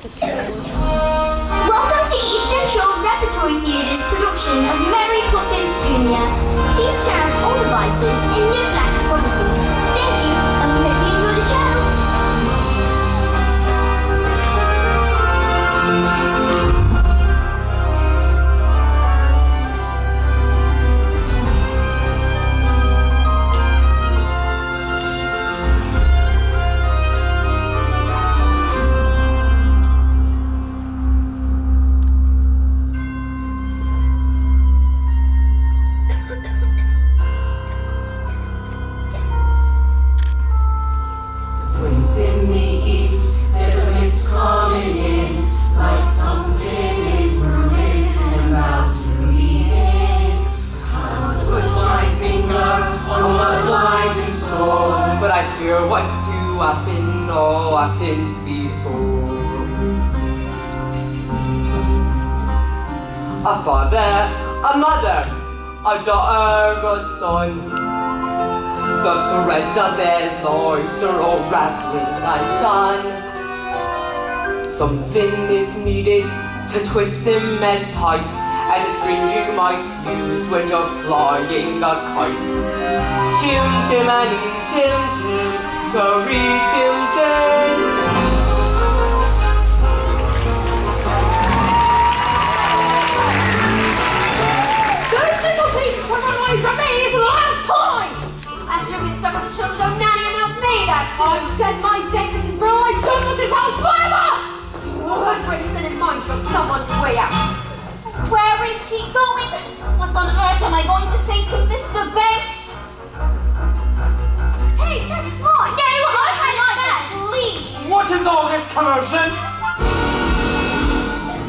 That's a terrible job. Welcome to East Central Repertory Theatre's production of Mary Poppins Jr. Please turn off all devices and no flash photography. Thank you, and we hope you enjoy the show. What's to happen or happened before? A father, a mother, a daughter, a son. The threads of their lives are all rattling undone. Something is needed to twist them as tight as a string you might use when you're flying a kite. Chim chimani chim chim, sorry chim chim. Those little beasts have run away from me for the last time! After we stuck with the children of Nanny and House Maid, I've said my say, Mrs. Brill, I'm done with this house forever! Lord Brixton is mine, she's got someone way out. Where is she going? What on earth am I going to say to Mr. Banks? Hey, that's fine. No, I had my best. Please. What is all this commotion?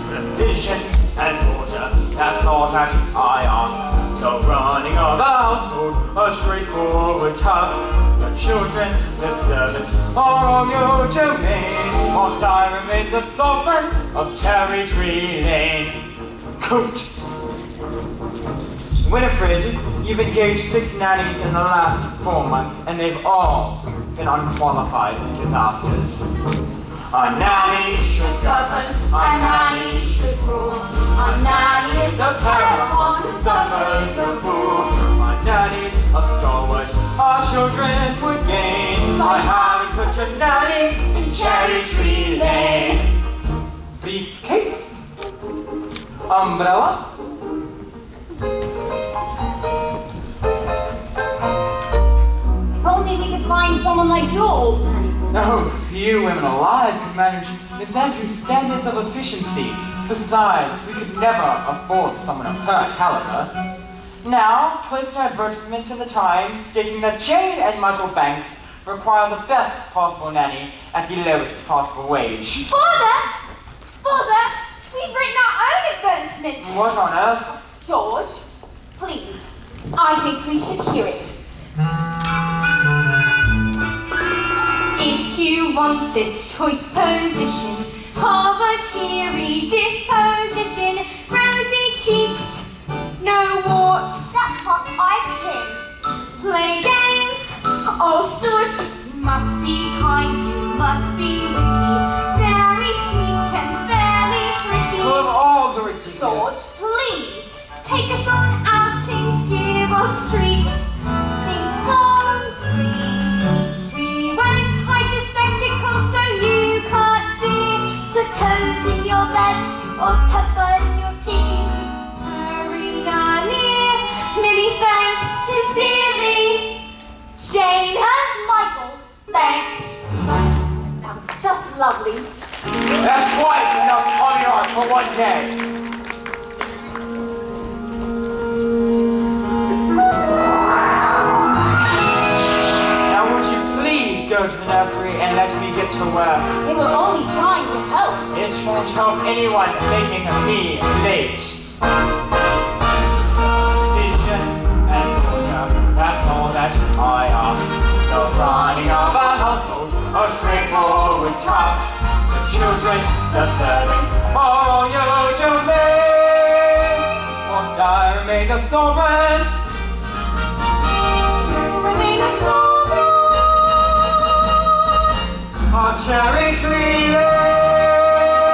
Precision and order, that's all that I ask. The running of the household, a straightforward task. The children, the servants, are all your domain. Whilst I remain the sovereign of Cherry Tree Lane. Coat. Winifred, you've engaged 6 nannies in the last 4 months, and they've all been unqualified disasters. A nanny should govern, a nanny should rule. A nanny is a parent who suffers the fool. A nanny's a stalwart, our children would gain by having such a nanny in Cherry Tree Lane. Briefcase? Umbrella? If only we could find someone like your old nanny. No, few women alive could manage Miss Andrews' standards of efficiency. Besides, we could never afford someone of her caliber. Now, place an advertisement in the Times stating that Jane and Michael Banks require the best possible nanny at the lowest possible wage. Father! We've written our own advertisement! What on earth? George, please, I think we should hear it. If you want this choice position, of a cheery disposition, rosy cheeks, no warts, That's what I can. play games, all sorts, must be kind, you must be witty, very sweet and fairly pretty. Full of all the riches. George, please, take us on outings, give us treats. Sing songs, read tweets. We won't hide your spectacles so you can't see The toes in your bed or pepper in your tea. Marina near, many thanks sincerely, Jane And Michael. Banks. That was just lovely. That's quite enough Tommy art for one day. Now would you please go to the nursery and let me get to work? They were only trying to help. It won't help anyone making me late. Precision and order, that's all that I ask. The running of a household, a straightforward task. The children, the servants, all your domain. Whilst I remain the sovereign. Remain a sovereign. Of Cherry Tree Lane.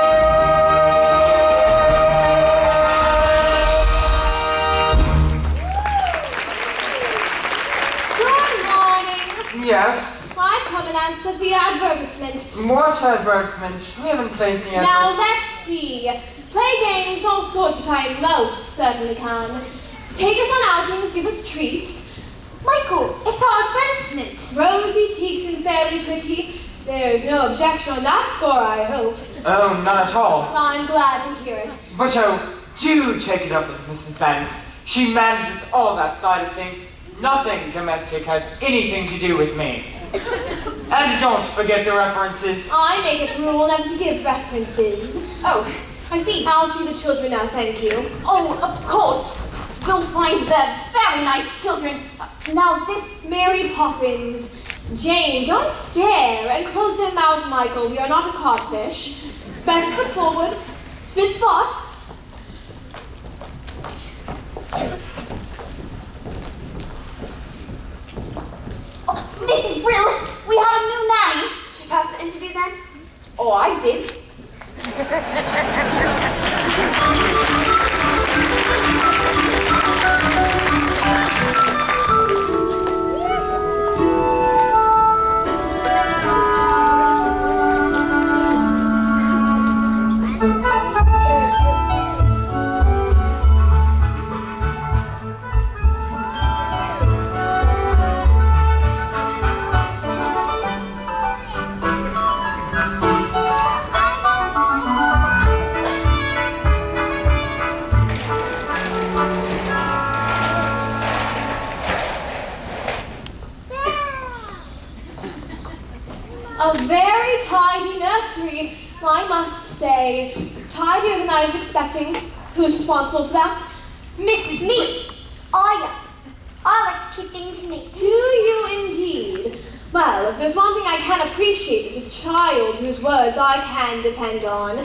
at the advertisement. What advertisement? We haven't played any Now let's see. Play games, all sorts, which I most certainly can. Take us on outings, give us treats. Michael, it's our advertisement. Rosy cheeks and fairly pretty. There's no objection on that score, I hope. Oh, not at all. I'm glad to hear it. But do take it up with Mrs. Banks. She manages all that side of things. Nothing domestic has anything to do with me. And don't forget the references. I make it a rule never to give references. Oh, I see. I'll see the children now, thank you. Oh, of course. We'll find them very nice children. Now this... Mary Poppins. Jane, don't stare, and close your mouth, Michael. We are not a codfish. Best foot forward. Spit spot. Oh, Mrs. Brill, we have a new nanny. She passed the interview then? Oh, I did. A very tidy nursery, I must say. Tidier than I was expecting. Who's responsible for that? Mrs. Me. I like to keep things neat. Do you indeed? Well, if there's one thing I can appreciate, it's a child whose words I can depend on.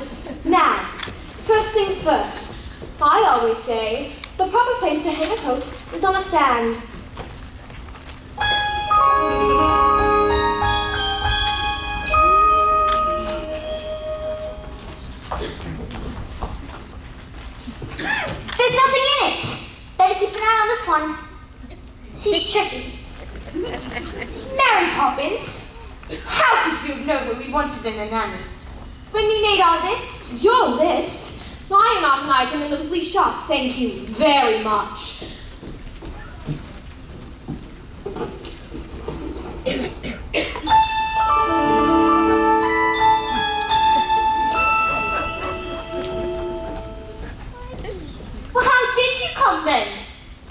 Now, first things first. I always say, the proper place to hang a coat is on a stand. There's nothing in it. Better keep an eye on this one. She's tricky. Mary Poppins, How could you have known what we wanted in a nanny? When we made our list? your list? I am not an item in the weekly shop, thank you very much. Well, how did you come then?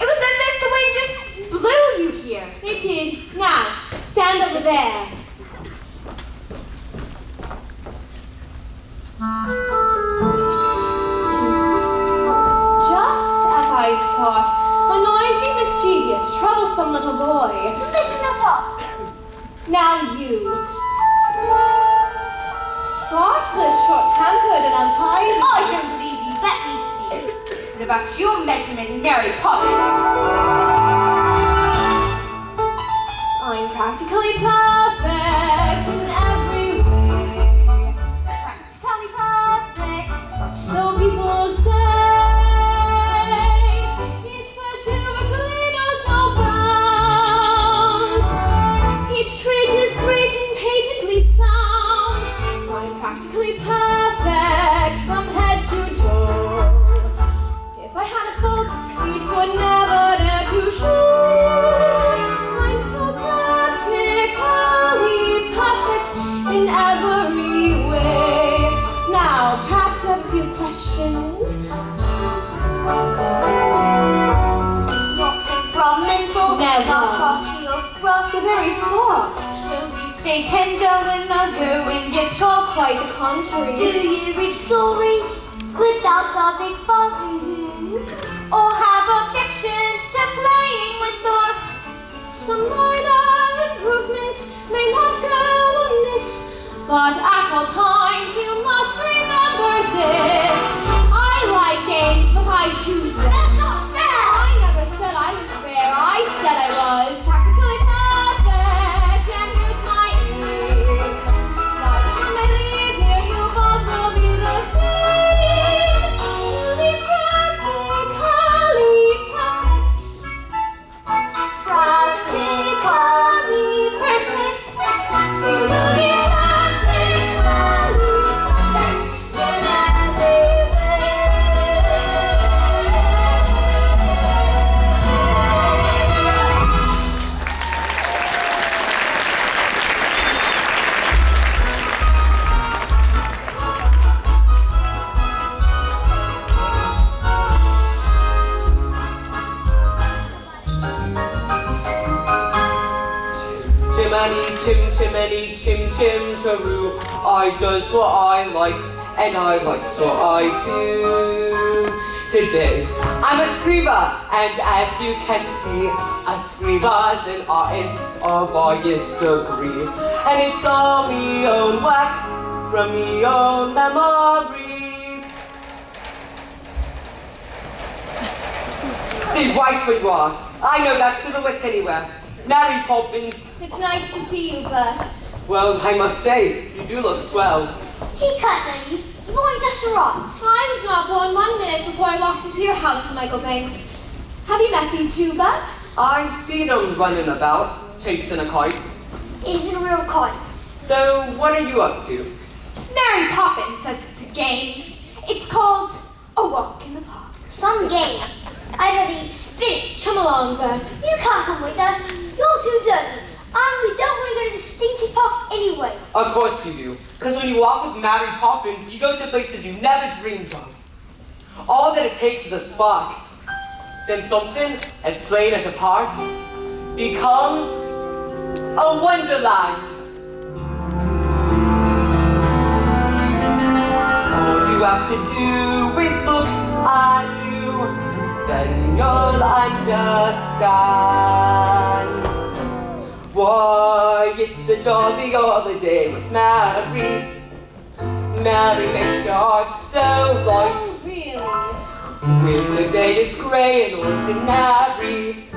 It was as if the wind just blew you here. It did. Now, stand over there. Just as I thought, a noisy, mischievous, troublesome little boy. Maybe not all. Now you. Thoughtless, short-tempered, and untidy. I don't believe you. Let me see. What about your measurement, Mary Poppins? I'm practically perfect in every way. Practically perfect. So people say. Each virtue virtually knows no bounds. Each trait is great and patently sound. I'm practically perfect from head to toe. If I had a fault, it would never dare to show. I'm so practically perfect in every way. Now, perhaps you have a few questions. Not temperamental. Never. Not haughty or rough. The very thought. Don't you stay tender when the going gets tough? Quite the contrary. Do you read stories without a big fuss? Or have objections to playing with us? Some minor improvements may not go amiss, but at all times you must remember this. I like games, but I choose them. That's not fair! I never said I was fair. I said I was practically perfect, and here's my aim. By the time I leave here, you both will be the same. You'll be practically perfect. Practically perfect. chimney, chim chim charoo. I does what I likes, and I likes what I do. Today, I'm a scriba, and as you can see, a scriba's an artist of highest degree. And it's all me own work, from me own memory. See right where you are. I know that silhouette anywhere. Mary Poppins. It's nice to see you, Bert. Well, I must say, you do look swell. He can't know you. You've only just arrived. I was not born 1 minute before I walked into your house, Michael Banks. Have you met these two, Bert? I've seen them running about, chasing a kite. Isn't a real kite. So, what are you up to? Mary Poppins says it's a game. It's called A Walk in the Park. Some game. I'd rather eat spinach. Come along, Bert. You can't come with us. You're too dirty. And we don't want to go to the stinky park anyway. Of course you do. Because when you walk with Mary Poppins, you go to places you never dreamed of. All that it takes is a spark. Then something as plain as a park becomes a wonderland. All you have to do is look anew, then you'll understand. Why, it's a jolly holiday with Mary. Mary makes your heart so light. Oh, really? When the day is grey and ordinary,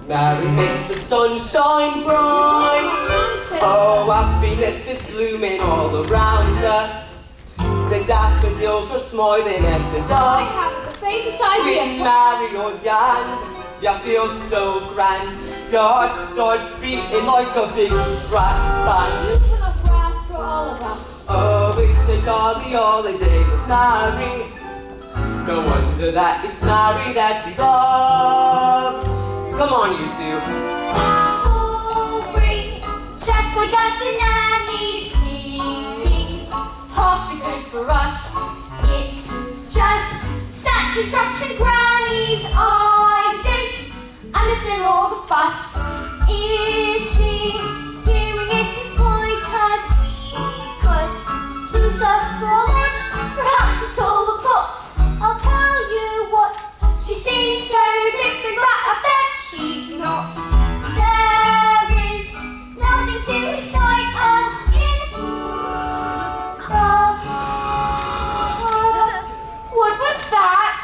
Mary makes the sun shine bright. Nonsense. Oh, happiness is blooming all around her. The daffodils are smiling at the I dawn. haven't the faintest With idea. Mary on your hand, you feel so grand. Your heart starts beating like a big brass band. You cannot grasp for all of us. Oh, it's a jolly holiday with Mary. No wonder that it's Mary that we love. Come on, you two. Free, just like at the nanny's sneaking. Parks are good for us. It's just statues, drops, and grannies. I don't understand all the fuss. Is she doing it in spite her secret? Who's the fallen? Perhaps it's all a plot. I'll tell you what. She seems so different, but I bet she's not. There is nothing to excite us in What was that?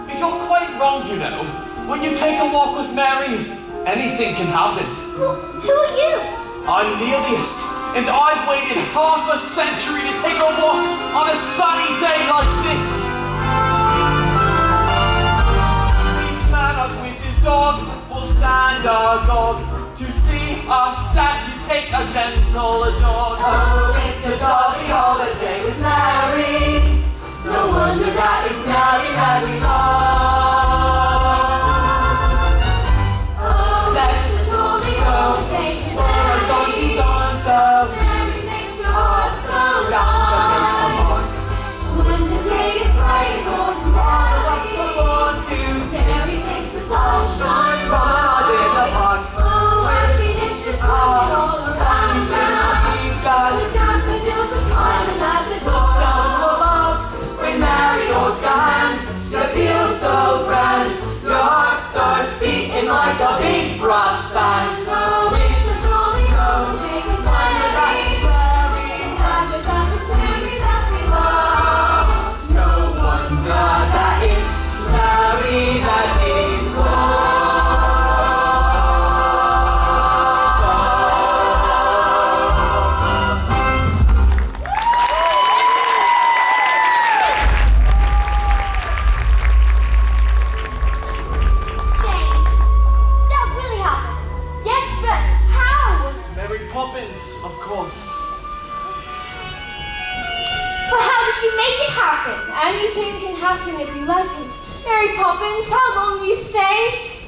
You're quite wrong, you know. When you take a walk with Mary, anything can happen. Well, who are you? I'm Nelius, and I've waited half a century to take a walk on a sunny day like this. Each man up with his dog will stand agog to see a statue take a gentle jog. Oh, it's a jolly holiday with Mary. No wonder that it's Mary that we love. Oh, Let's this is all the holiday with for a jaunty Mary. saunter Mary makes your heart so round to light. make a mark. When the day is bright or All of us will Mary, want to take Mary makes the sun shine promenade in the bright. park. Oh, happiness is blooming all around us. We The just daffodils are smiling at the door. down above. When Mary holds your hand, you feel so grand. Your heart starts beating like a big brass band. Oh, it's a jolly holiday with Mary. And the daffodils that we love. No wonder that it's Mary that we love. Jane, that really happened. Yes, but how? Mary Poppins, of course. But how did she make it happen? Anything can happen if you let it. Mary Poppins, how long will you stay?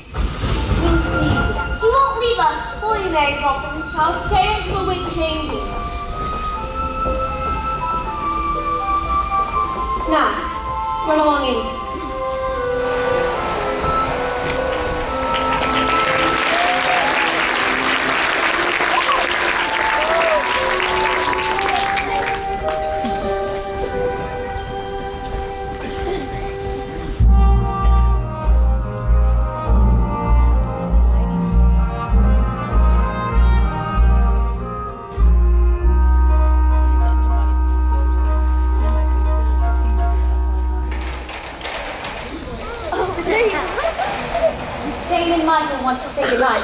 We'll see. You won't leave us, will you, Mary Poppins? I'll stay until the wind changes. Now, run along in.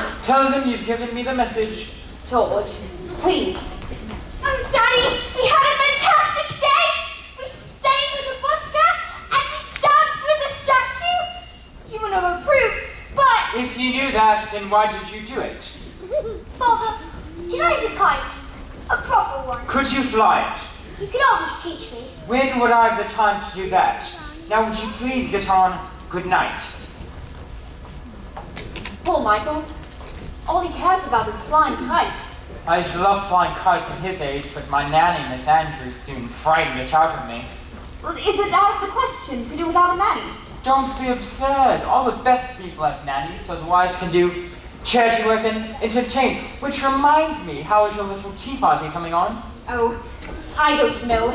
what? Tell them you've given me the message. George, please. Oh, Daddy, we had a fantastic day. We sang with the busker and we danced with the statue. You would have approved, but... If you knew that, then why did you do it? Father, can I have a kite? A proper one. Could you fly it? You could always teach me. When would I have the time to do that? Now would you please get on? Good night. Poor Michael. All he cares about is flying kites. I used to love flying kites at his age, but my nanny, Miss Andrews, soon frightened it out of me. Well, is it out of the question to do without a nanny? Don't be absurd. All the best people have nannies, so the wives can do charity work and entertain. Which reminds me, how is your little tea party coming on? Oh, I don't know.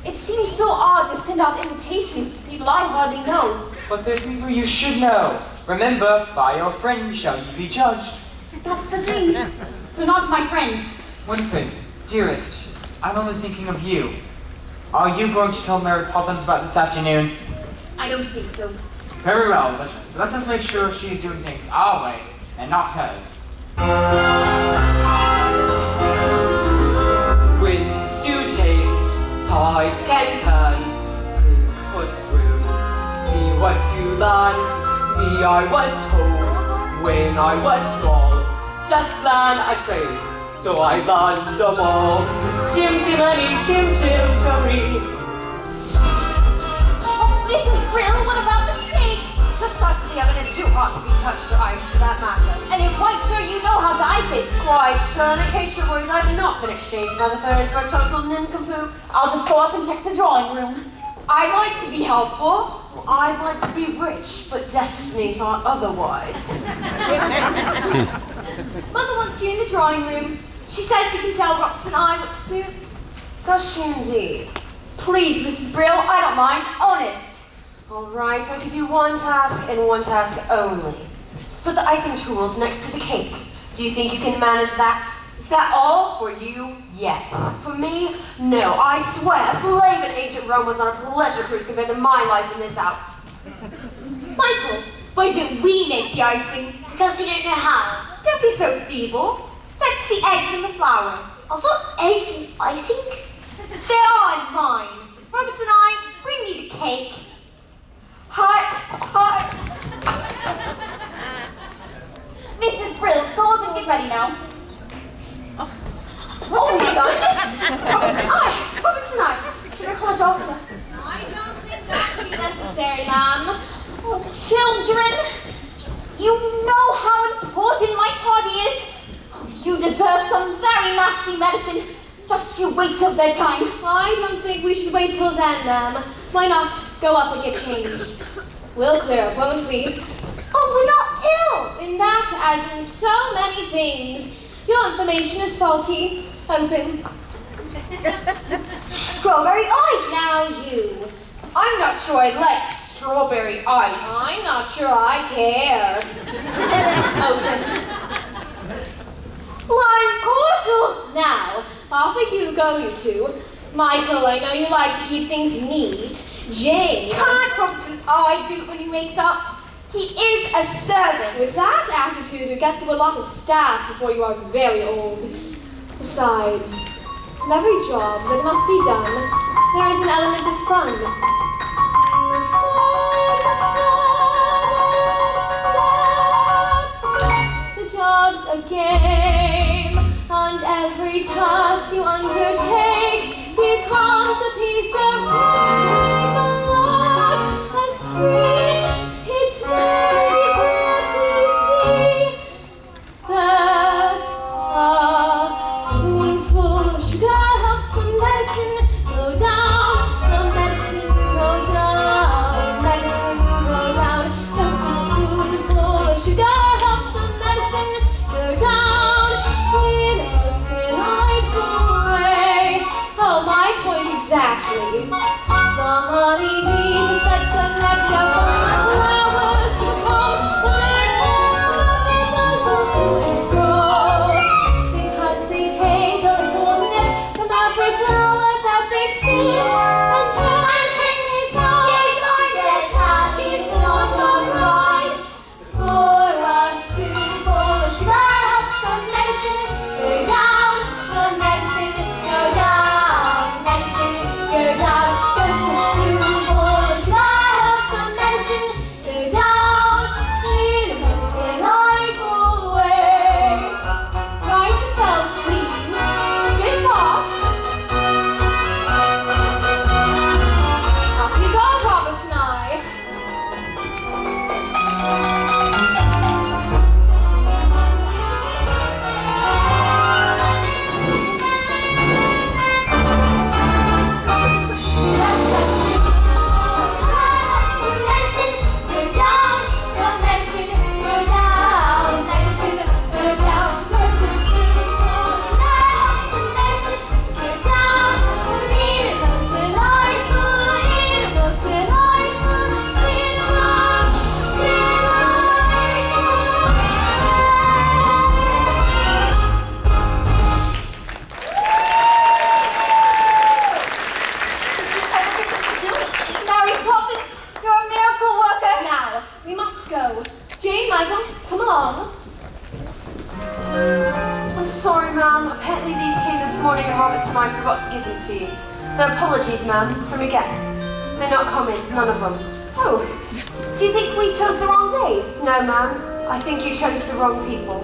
It seems so odd to send out invitations to people I hardly know. But they're people you should know. Remember, by your friends shall you be judged. That's the thing. They're not my friends. Winifred, dearest, I'm only thinking of you. Are you going to tell Mary Poppins about this afternoon? I don't think so. Very well, but let us make sure she's doing things our way and not hers. Winds do change, tides can turn, sink or swim, see what you learn. Me I was told, when I was small, just learn a trade, so I learned them all. Chim chimney, chim chim chummy. Oh, Mrs. Brill, what about the cake? Just starts the oven, it's too hot to be touched or iced for that matter. And you're quite sure you know how to ice it. Quite sure, in case you're worried, I've not been exchanged by the fairies for a total nincompoop. I'll just go up and check the drawing room. I'd like to be helpful. I'd like to be rich, but destiny thought otherwise. Mother wants you in the drawing room. She says you can tell Rox and I what to do. Does she indeed? Please, Mrs. Brill, I don't mind, honest. All right, I'll give you one task and one task only. Put the icing tools next to the cake. Do you think you can manage that? Is that all for you? Yes. For me? No, I swear, a slave in ancient Rome was on a pleasure cruise compared to my life in this house. Michael, why don't we make the icing? Because we don't know how. Don't be so feeble. Fetch the eggs and the flour. I've got eggs and icing. They aren't mine. Robert and I, bring me the cake. Hi. Mrs. Brill, go up and get ready now. Oh my goodness! Robert's and I. Should I call a doctor? I don't think that would be necessary, ma'am. Oh, children, you know how important my party is. Oh, you deserve some very nasty medicine. Just you wait till bedtime. I don't think we should wait till then, ma'am. Why not go up and get changed? We'll clear up, won't we? Oh, we're not ill. In that, as in so many things, your information is faulty. Open. Strawberry ice. Now you. I'm not sure I like strawberry ice. I'm not sure I care. Open. Lime cordial. Now, off with you go, you two. Michael, I know you like to keep things neat. Jane. Can't Robert and I do it when he wakes up? He is a servant. With that attitude, you get through a lot of staff before you are very old. Besides, in every job that must be done, there is an element of fun. The job's a game, and every task you undertake becomes a piece of cake, a lot, a sweet. It's very clear to see that a spoonful of sugar helps the medicine go down, the medicine go down, medicine go down. Just a spoonful of sugar helps the medicine go down in a most delightful way. Oh, my point exactly. The honeybees expect the nectar from the flowers to come, but they're told the bustle to grow, because they take a little nip from every flower that they see, and since they find their task is not alright, for a spoonful of given to you. They're apologies, ma'am, from your guests. They're not coming, none of them. Oh, do you think we chose the wrong day? No, ma'am. I think you chose the wrong people.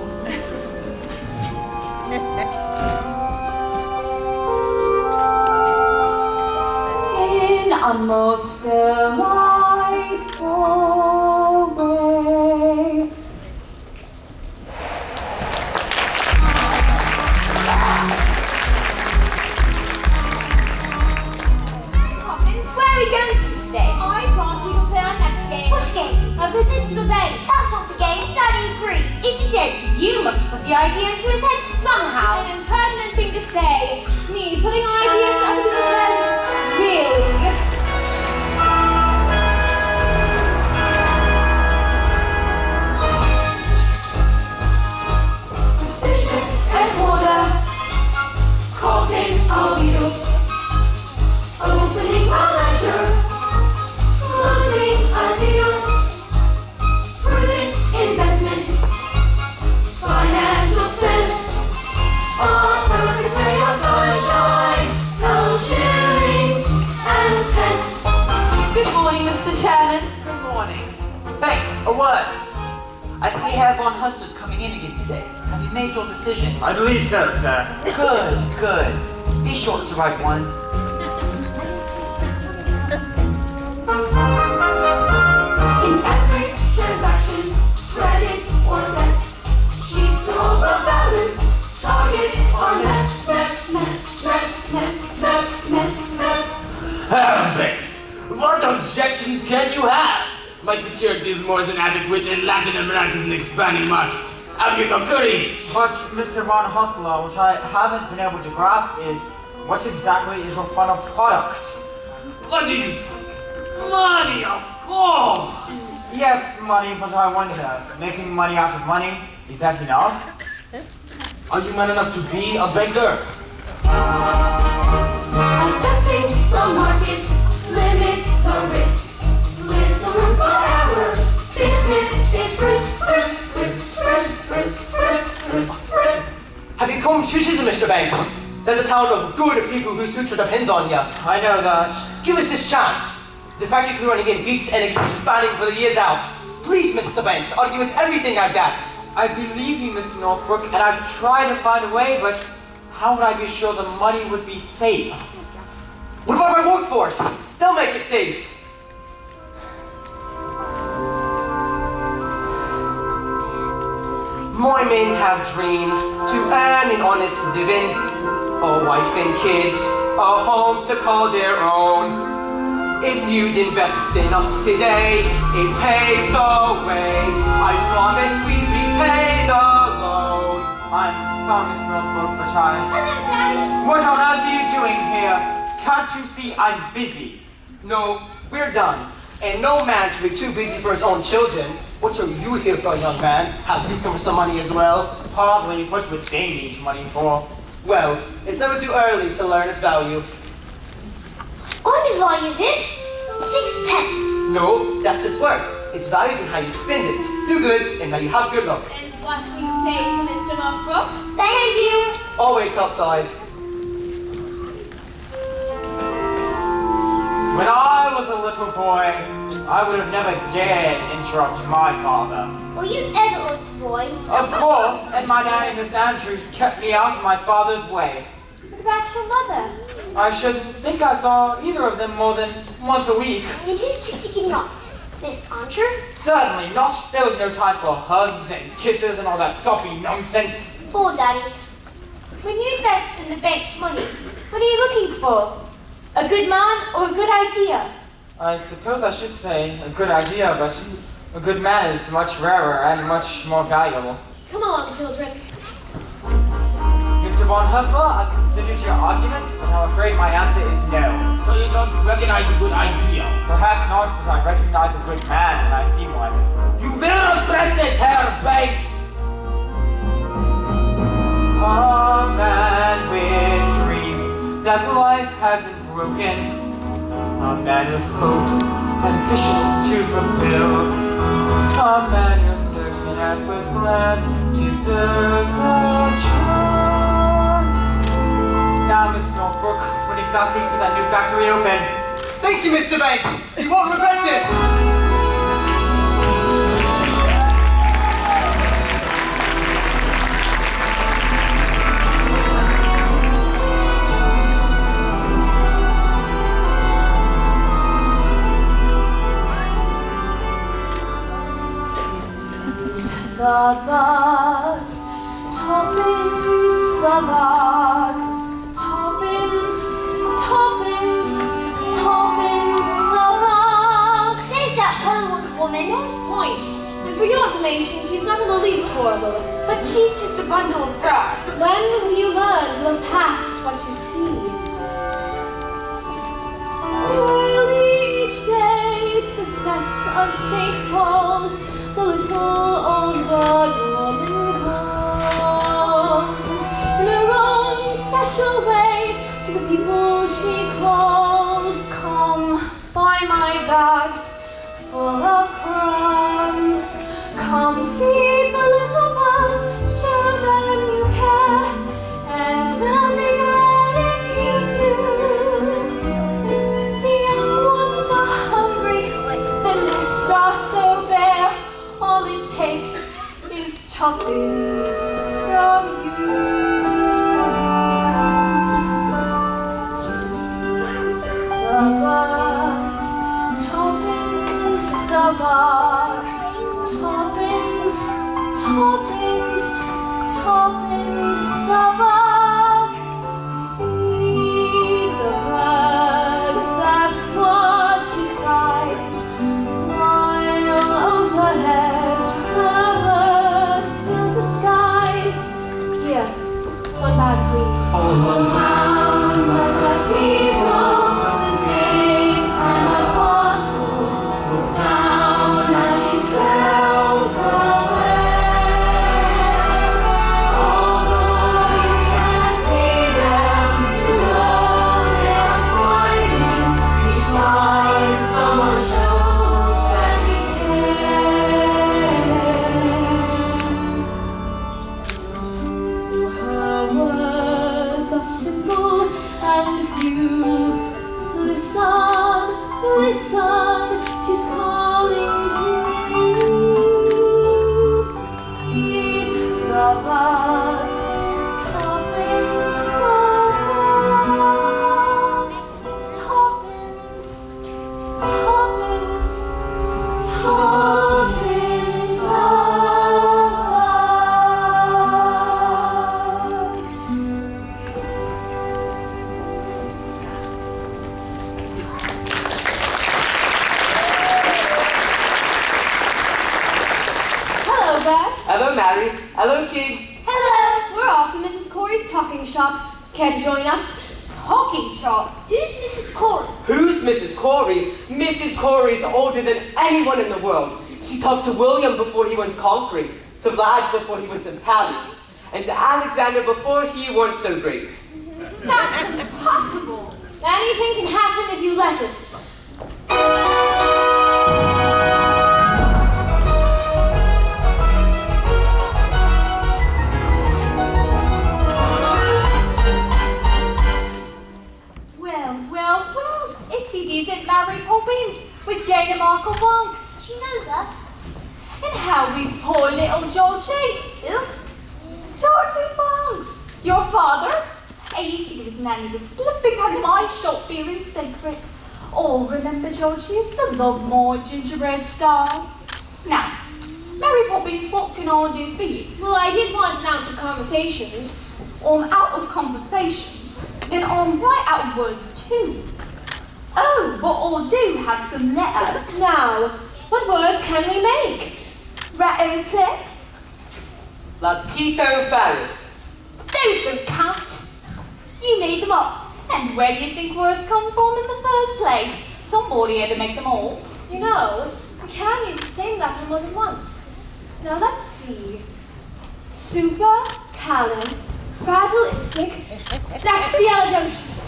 In a most delightful way. Poppins, where are we going to today? I thought we could play our next game. Which game? A visit to the bank. That's not a game. Daddy agreed. If you did, you must put the idea into his head somehow. An impertinent thing to say. Me putting ideas to other people's heads. Really? Precision and order. Calls in all you. Opening a ledger. Closing a deal. Prudent investment. Financial sense. All perfect ray of sunshine. No shillings and pence. Good morning, Mr. Chairman. Good morning. Thanks, a word. I see Herr von Hustler's coming in again today. Have you made your decision? I believe so, sir. Good, good. Be sure it's the right one. In every transaction, credit or debt, sheets are over balance, targets are met. Herbex, what objections can you have? My security is more than adequate and Latin America is an expanding market. Have you no courage? But, Mr. von Hustler, what I haven't been able to grasp is, what exactly is your final product? What do you say? Money, of course! Yes, money, but I wonder, making money out of money, is that enough? Are you man enough to be a banker? Assessing the market, limit the risk. Little room for error. Business is brisk. Have you come to Chisholm, Mr. Banks? There's a town of good people whose future depends on you. I know that. Give us this chance. The factory can running in weeks and expanding for the years out. Please, Mr. Banks, argument's everything I've got. I believe you, Mr. Northbrook, and I've tried to find a way, but how would I be sure the money would be safe? What about my workforce? They'll make it safe. My men have dreams to earn an honest living, a wife and kids, a home to call their own. If you'd invest in us today, it paves the way. I promise we'd repay the loan. I'm sorry, Miss Northbrook, for trying. Hello, Daddy. What on earth are you doing here? Can't you see I'm busy? No, we're done. And no man should be too busy for his own children. What are you here for, young man? Have you come for some money as well? Hardly. What would they need money for? Well, it's never too early to learn its value. I value this. 6 pence. No, that's its worth. Its value is in how you spend it. Do good, and may you have good luck. And what do you say to Mr. Northbrook? Thank you. I'll wait outside. When I was a little boy, I would have never dared interrupt my father. Were you ever a little boy? Of course, and my nanny, Miss Andrews, kept me out of my father's way. What about your mother? I should think I saw either of them more than once a week. And who kissed you not? Miss Andrew? Certainly not. There was no time for hugs and kisses and all that soppy nonsense. Poor Daddy. When you invest in the bank's money, what are you looking for? A good man or a good idea? I suppose I should say a good idea, but a good man is much rarer and much more valuable. Come along, children. Mr. Von Hustler, I've considered your arguments, but I'm afraid my answer is no. So you don't recognize a good idea? Perhaps not, but I recognize a good man when I see one. You will regret this, Herr Banks! A man with dreams that life hasn't broken. A man with hopes, ambitions to fulfill. A man you're certain at first glance deserves a chance. Now, Miss Northbrook, when exactly will that new factory open? Thank you, Mr. Banks. You won't regret this. Bubba's Toppins of Ark. Toppins of Ark. There's that Hollywood woman. Don't point. And for your information, she's not in the least horrible. But she's just a bundle of frogs. When will you learn to look past what you see? Early each day to the steps of St. Paul's, the little old bird woman comes in her own special way to the people she calls. Come, buy my bags full of crumbs. Come, feed the little birds, show them you care, and they'll be glad if you do. The young ones are hungry, the nests are so bare. All it takes is tuppence from you. The birds, tuppence a bar. Tuppence a bar. Feed the birds, that's what she cries, while overhead the birds fill the skies. Here, one bag, please. Around the cathedral, the saints and apostles look down as she sails away. Although you can't see them, you know they are smiling. Each time someone shows that he cares. Her words are simple and few. Listen, listen, she's calling to you. Feed the birds, tuppence a bar. Tuppence a Hello, Bert. Hello, Mary. Hello, kids. Hello. We're off to Mrs. Corey's talking shop. Care to join us? Talking shop? Who's Mrs. Corey? Who's Mrs. Corey? Mrs. Corey's older than anyone in the world. She talked to William before he went conquering, to Vlad before he went to Pally, and to Alexander before he weren't so great. That's impossible. Anything can happen if you let it. Well, if it isn't Mary Poppins with Jane and Markle Monks. She knows us. And how is poor little Georgie? Who? Georgie Monks, your father? I used to give his nanny the slipping on my shop beer in secret. Oh, remember Georgie used to love more gingerbread stars. Now, Mary Poppins, what can I do for you? Well, I did want an ounce of conversations. Out of conversations, and right out of words too. Oh, but I do have some letters. Now, what words can we make? Rattleflex? Lapito Ferris. Those don't count. You made them up. And where do you think words come from in the first place? Somebody had to make them all. You know, we can use the same letter more than once. Now let's see. Super, calum, fragilistic, expialidocious.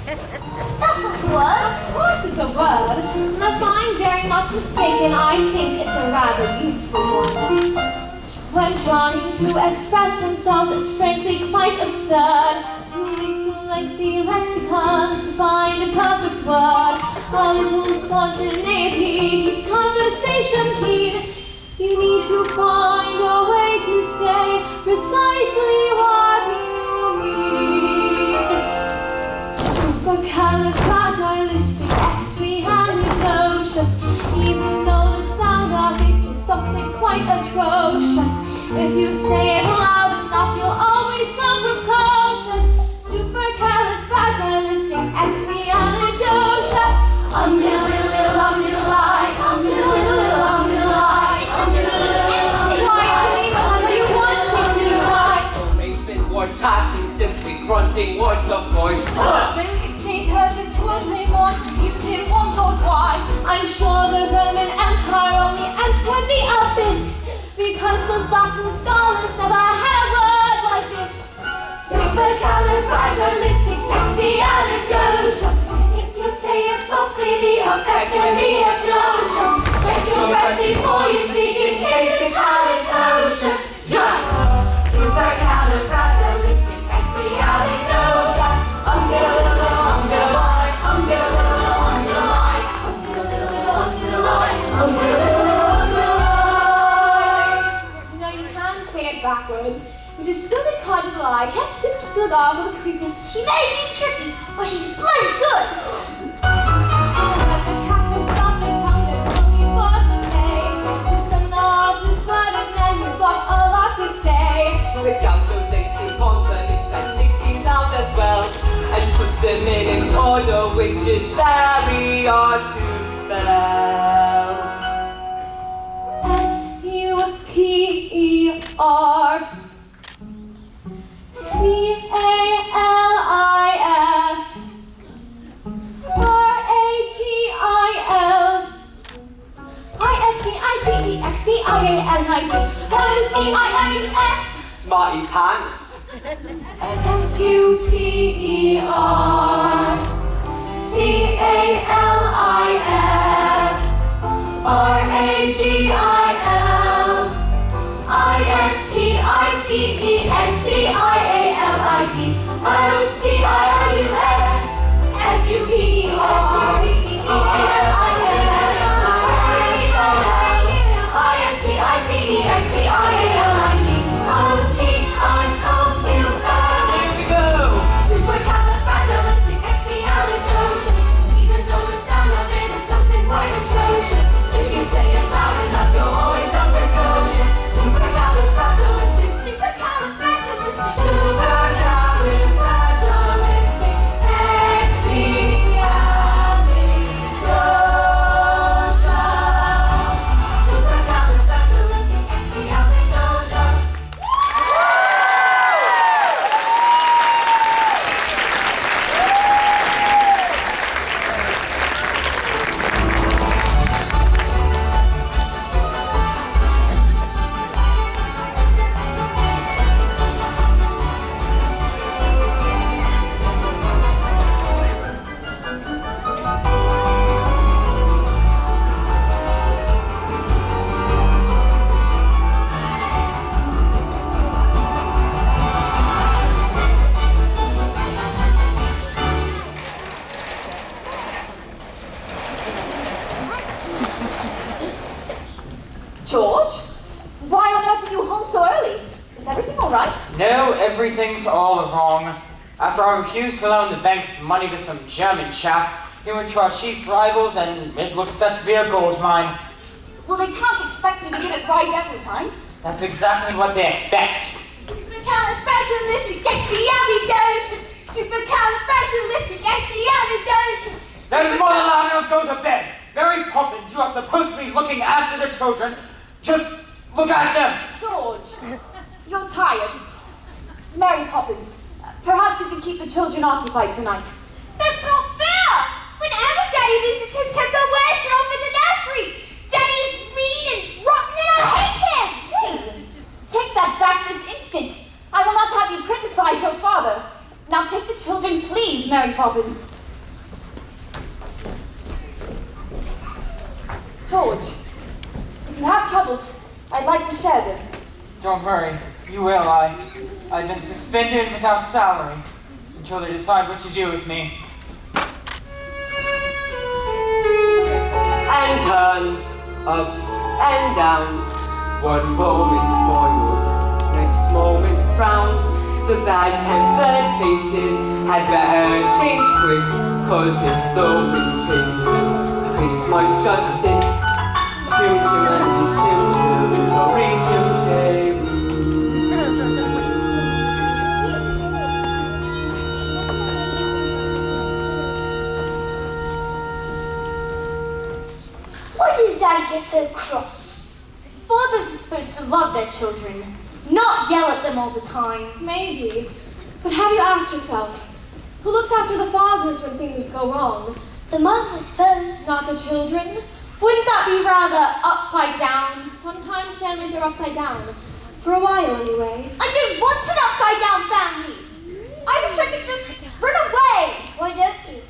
That's not a word. Of course it's a word. Unless I'm very much mistaken, I think it's a rather useful one. When trying to express oneself, it's frankly quite absurd to leave the lengthy lexicons to find a perfect word. A little spontaneity keeps conversation keen. You need to find a way to say precisely what you mean. Supercalifragilisticexpialidocious. Even though the sound of it is something quite atrocious, if you say it loud enough, you'll always sound precocious. Supercalifragilisticexpialidocious. Umdiddle-diddle, umdiddle-lie, umdiddle-diddle, umdiddle-lie, umdiddle-diddle, lie to me whenever you want it to lie. Always been word chatting, simply grunting words of voice. They'd heard this word may want to use it once or twice. I'm sure the Roman Empire only entered the abyss because those Latin scholars never had a word like this. Supercalifragilisticexpialidocious. If you say it softly, the effect can be hypnosis. Check your breath before you speak in case it's halitosis. Yeah! Supercalifragilisticexpialidocious. Umdiddle-diddle, umdiddle-lie, umdiddle-diddle, umdiddle-lie, umdiddle-diddle, umdiddle-lie, umdiddle-diddle, umdiddle-lie. You know, you can say it backwards, which is silly kind of lie. Kept sipping cigar with a creepus. He may be tricky, but he's bloody good. The cactus got the tongue, there's only what to say. The seminar just right and then you've got a lot to say. The count those 18 consonants and 16 nouns as well, and put them in order, which is very hard to spell. S-U-P-E-R C-A-L-I-F R-A-G-I-L I-S-T-I-C-E-X-P-I-A-L-I-D O-C-I-N-S Smarty pants. S-U-P-E-R C-A-L-I-F R-A-G-I-L I-S-T-I-C-E-X-P-I-A-L-I-D O-C-I-N-S S-U-P-E-R I-S-T-I-C-E-X-P-I-A-L-I-D O-C-I-N-O-U-S. Here we go. Supercalifragilisticexpialidocious. Even though the sound of it is something quite atrocious, if you say it loud enough, you'll always sound precocious. Supercalifragilistic, supercalifragilistic, supercalifragilisticexpialidocious. George? Why on earth are you home so early? Is everything all right? No, everything's all wrong. After I refused to loan the bank's money to some German chap, he went to our chief rivals and it looks set to be a gold mine. Well, they can't expect you to get it right every time. That's exactly what they expect. Supercalifragilisticexpialidocious. Supercalifragilisticexpialidocious. That is more than loud enough. Go to bed. Mary Poppins, you are supposed to be looking after the children. Just look at them. George, you're tired. Mary Poppins, perhaps you can keep the children occupied tonight. That's not fair! Whenever Daddy loses his temper, we're shut off in the nursery! Daddy is mean and rotten and I hate him! Jane, take that back this instant. I will not have you criticize your father. Now take the children, please, Mary Poppins. George, if you have troubles, I'd like to share them. Don't worry, you will. I've been suspended without salary. until they decide what to do with me. And turns, ups and downs. One moment spoils, next moment frowns. The bad-tempered faces had better change quick, 'cause if the wind changes, the face might just stick. Chim chimney, chim chim, sorry chim chim. Why does Daddy get so cross? Fathers are supposed to love their children, not yell at them all the time. Maybe. But have you asked yourself, who looks after the fathers when things go wrong? The mothers, I suppose. Not the children? Wouldn't that be rather upside down? Sometimes families are upside down. For a while, anyway. I don't want an upside down family. I wish I could just run away. Why don't you?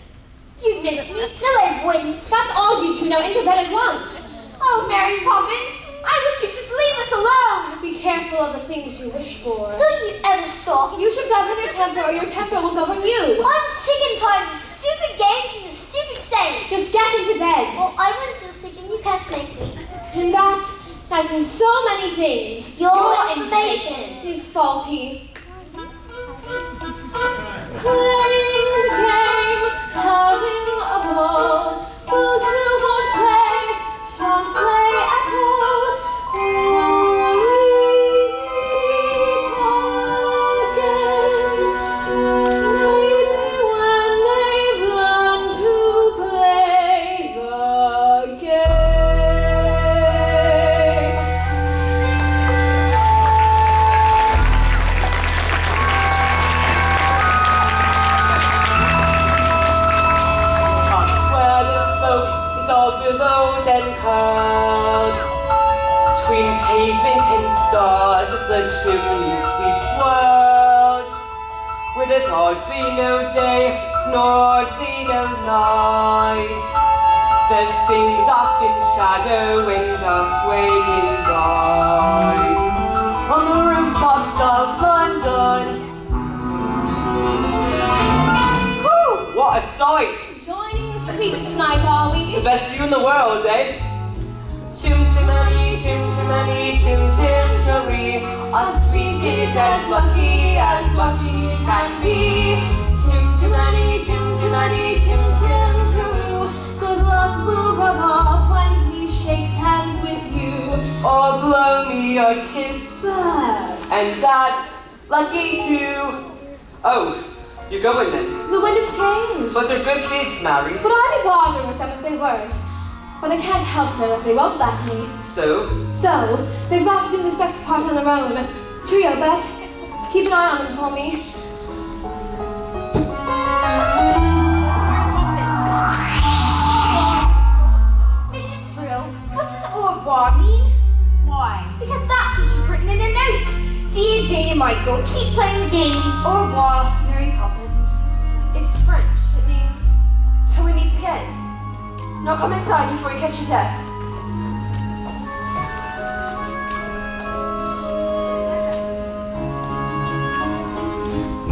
You miss me? No, I wouldn't. That's all you two know, into bed at once. Oh, Mary Poppins, I wish you'd just leave us alone. Be careful of the things you wish for. Don't you ever stop. You should govern your temper, or your temper will govern you. I'm sick and tired of stupid games and the stupid saying. Just get into bed. Well, I want to go to sleep and you can't make me. And that, as in so many things, Your information is faulty. Playing the game, having a ball. Those who won't play, shan't play at all. We'll meet again. Maybe when they've learned to play the game. Where the smoke is all billowed and curled, between pavement and stars as the chimney sweeps whirled, where there's hardly no day, nor hardly no night. There's things off in shadow and halfway in light. On the rooftops of London. Whew, what a sight! Joining the sweeps tonight, are we? The best view in the world, eh? Chim chimney, chim chimney, chim chim cherry. Our sweet is as lucky can be. Chim chimney, chim chimney, chim chim cheroo. Good luck will rub off when he shakes hands with you. Or blow me a kiss, But and that's lucky too. Oh, you're going then. the wind has changed. But they're good kids, Mary. Would I be bothering with them if they weren't? But I can't help them if they won't let me. So, So, they've got to do the sex part on their own. Cheerio, Bet. Keep an eye on them for me. Mrs. Brill, what does au revoir mean? Why? Because that's what she's written in a note. Dear Jane and Michael, keep playing the games. Au revoir, Mary Poppins. It's French. It means till we meet again. Now come inside before you catch your death.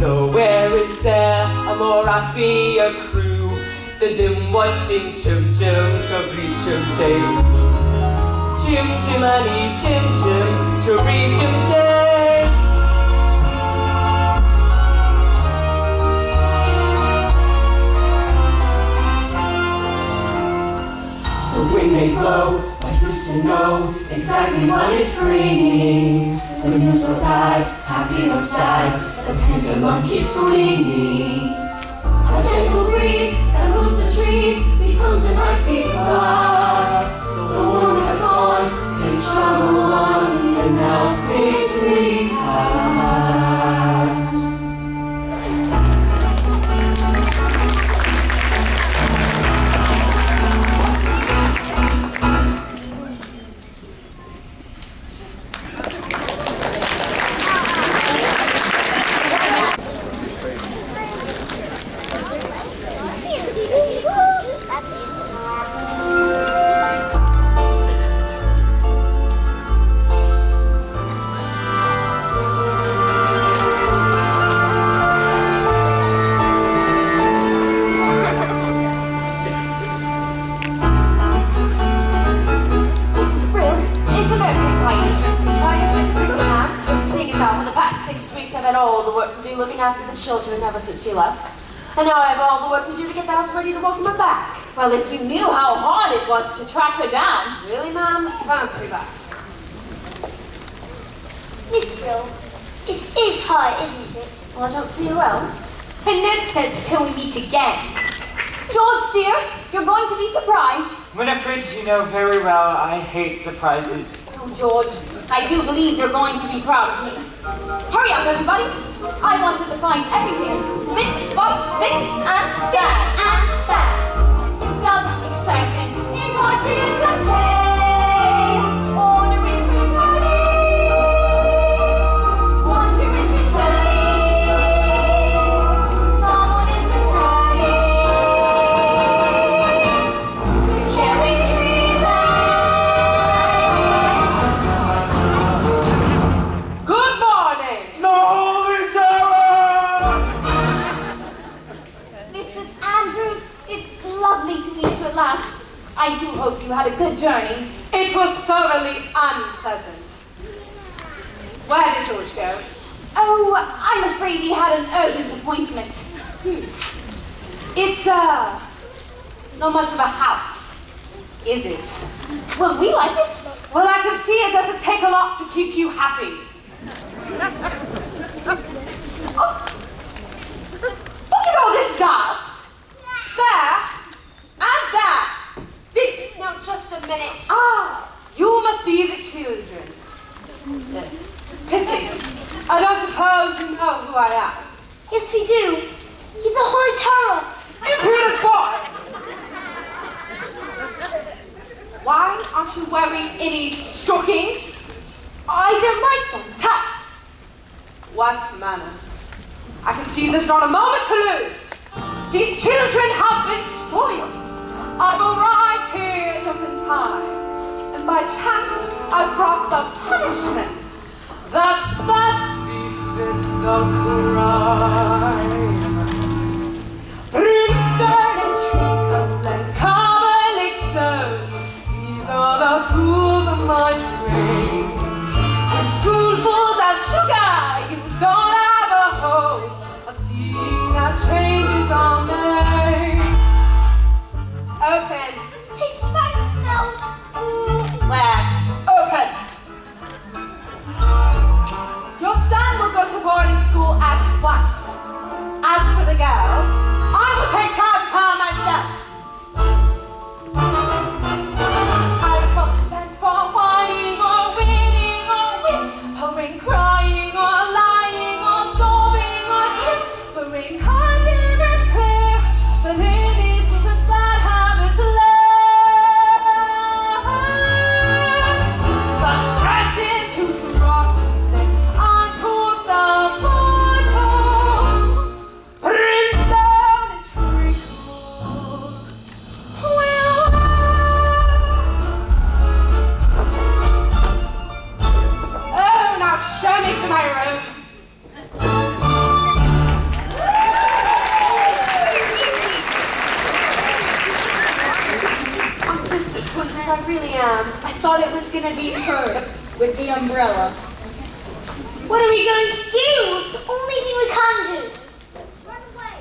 nowhere is there a more happier crew than them watching chim chim chubby chim chim. Chim chimani chim chim chubby chim chim. The wind may blow, but who's to know exactly what it's bringing? The news or bad, happy or sad, the pendulum keeps swinging. A gentle breeze that moves the trees becomes an icy blast. The warm has gone, his travel on, and now 6 weeks past. all the work to do looking after the children ever since she left. And now I have all the work to do to get the house ready to welcome her back. Well, if you knew how hard it was to track her down. Really, Mom? Fancy that. Miss Brill, it is high, isn't it? Well, I don't see who else. Her note says till we meet again. George, dear, you're going to be surprised. Winifred, you know very well I hate surprises. Oh, George, I do believe you're going to be proud of me. Hurry up, everybody. I want you to find everything spit, spot, spit, and span. And span. Sense of excitement is hard to contain. Order is returning. Wonder is returning. Someone is returning. To Cherry's Relay. Good morning! No, Mrs. Andrews, it's lovely to meet you at last. I do hope you had a good journey. It was thoroughly unpleasant. Where did George go? Oh, I'm afraid he had an urgent appointment. It's, not much of a house, is it? Well, we like it. Well, I can see it doesn't take a lot to keep you happy. Look at all this dust! There! And there! This! Now, just a minute. Ah! You must be the children. Pity. I don't suppose you know who I am. Yes, we do. You're the Holy Terror. Impudent boy! Why aren't you wearing any stockings? I don't like them. Tut! What manners? I can see there's not a moment to lose. These children have been spoiled. I've arrived here just in time. And by chance, I brought the punishment that best befits the crime. Brimstone and treacle and common elixir, these are the tools of my trade. With spoonfuls of sugar, you don't have a hope of seeing that changes are made. Open. Tastes bad, smells. Last. Open. Your son will go to boarding school at once. As for the girl, I will take charge of her myself. I won't stand for whining or winning or whimpering, crying or lying or sobbing or shivering. I hear it clear that in these such bad habits left. Thus threatened to rot, then I put the bottle, brimstone and treacle. Oh, now show me to my room. I'm disappointed, I really am. I thought it was gonna be her with the umbrella. What are we going to do? The only thing we can do. Run away.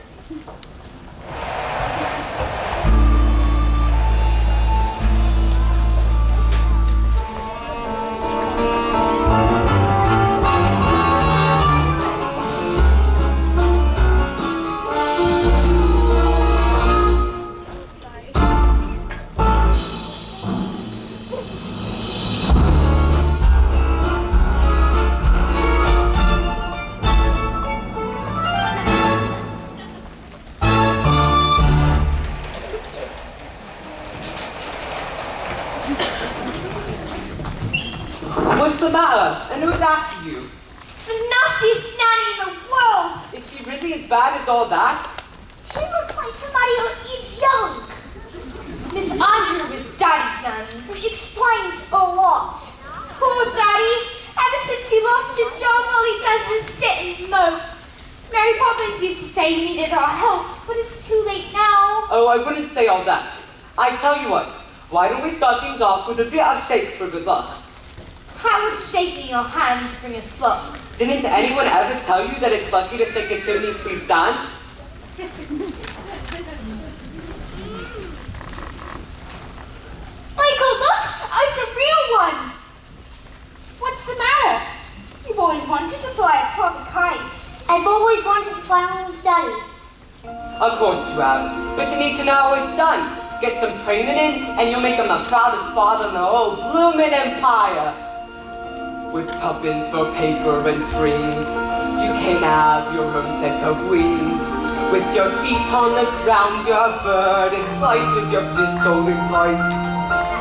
What's the matter? And who's after you? The nastiest nanny in the world. Is she really as bad as all that? She looks like somebody who eats young. Miss Andrew is Daddy's nanny. Which explains a lot. Poor Daddy. Ever since he lost his job, all he does is sit and mope. Mary Poppins used to say he needed our help, but it's too late now. Oh, I wouldn't say all that. I tell you what, why don't we start things off with a bit of shake for good luck? How would shaking your hands bring a slump? Didn't anyone ever tell you that it's lucky to shake a chimney sweep sand? Michael, look! It's a real one! What's the matter? You've always wanted to fly a proper kite. I've always wanted to fly one with Daddy. Of course you have, but you need to know how it's done. Get some training in, and you'll make him the proudest father in the whole bloomin' empire. With tuppence for paper and strings, you can have your own set of wings. With your feet on the ground, you're a bird in flight with your fists holding tight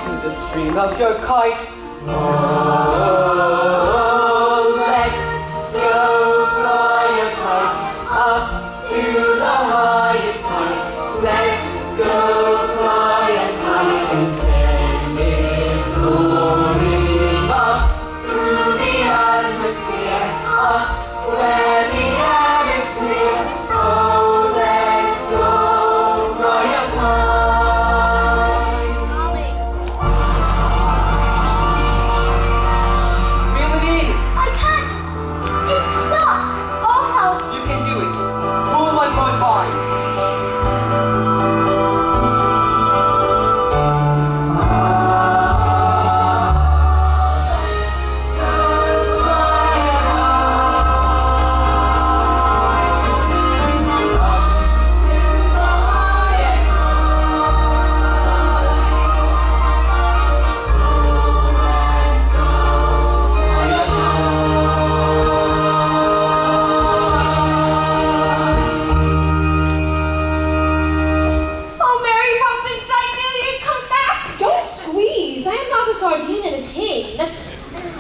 to the string of your kite. Oh, let's go fly a kite up to the highest height. Let's go fly a kite and send it soaring up through the atmosphere, up where the air is clear. Oh, let's go fly a kite. Reel it in. I can't! It's stuck! I'll help. You can do it. Pull one more time. Oh, Mary Poppins, I knew you'd come back! Don't squeeze. I am not a sardine in a tin. And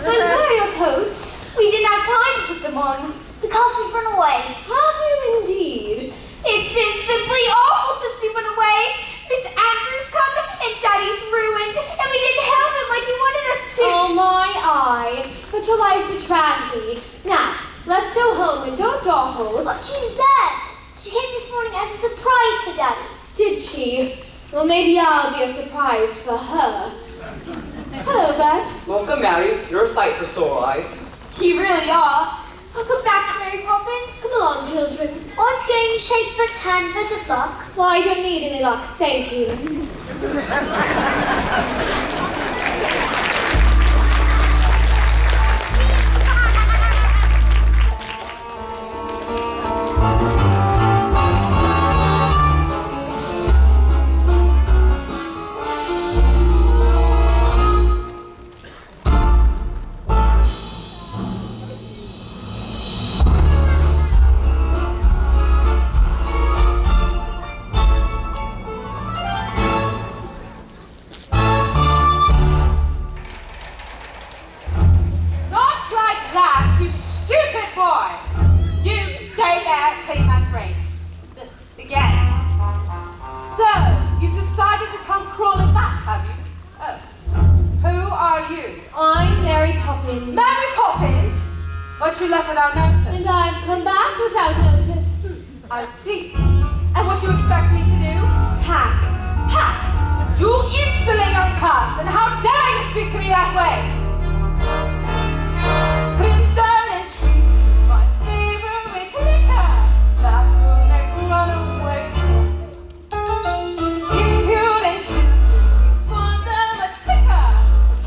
where are your coats? We didn't have time to put them on. Because we've run away. Have you indeed? It's been simply awful since you went away. Miss Andrews come and Daddy's ruined, and we didn't help him like he wanted us to. Oh my eye. But your life's a tragedy. Now, let's go home and don't dawdle. But she's there. She came this morning as a surprise for Daddy. Did she? Well, maybe I'll be a surprise for her. Hello, Bert. Welcome, Mary. You're a sight for sore eyes. You really are. Welcome back, Mary Poppins. Come along, children. Aren't you going to shake Bert's hand for good luck? Well, I don't need any luck, thank you. Not like that, you stupid boy! You stay there and clean that grate. Again. So, you've decided to come crawling back, have you? Oh. Who are you? I'm Mary Poppins. Mary Poppins? But you left without notice. And I've come back without notice. I see. And what do you expect me to do? Pack. Pack! You insolent young cuss! And how dare you speak to me that way? Crimson and tree, my favorite liquor, that will make runaway slow. Impudent children respond so much quicker,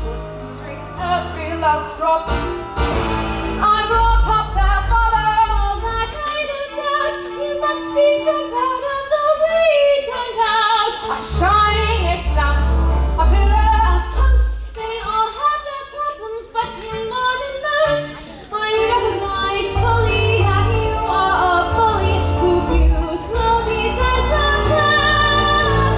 forced to drink every last drop. I brought up their father, all that I don't doubt. You must be so proud of the way he turned out. A shining example, a pillar, a post. They all have their problems, but him more than most. I recognize fully that you are a bully who views worldly as a crack.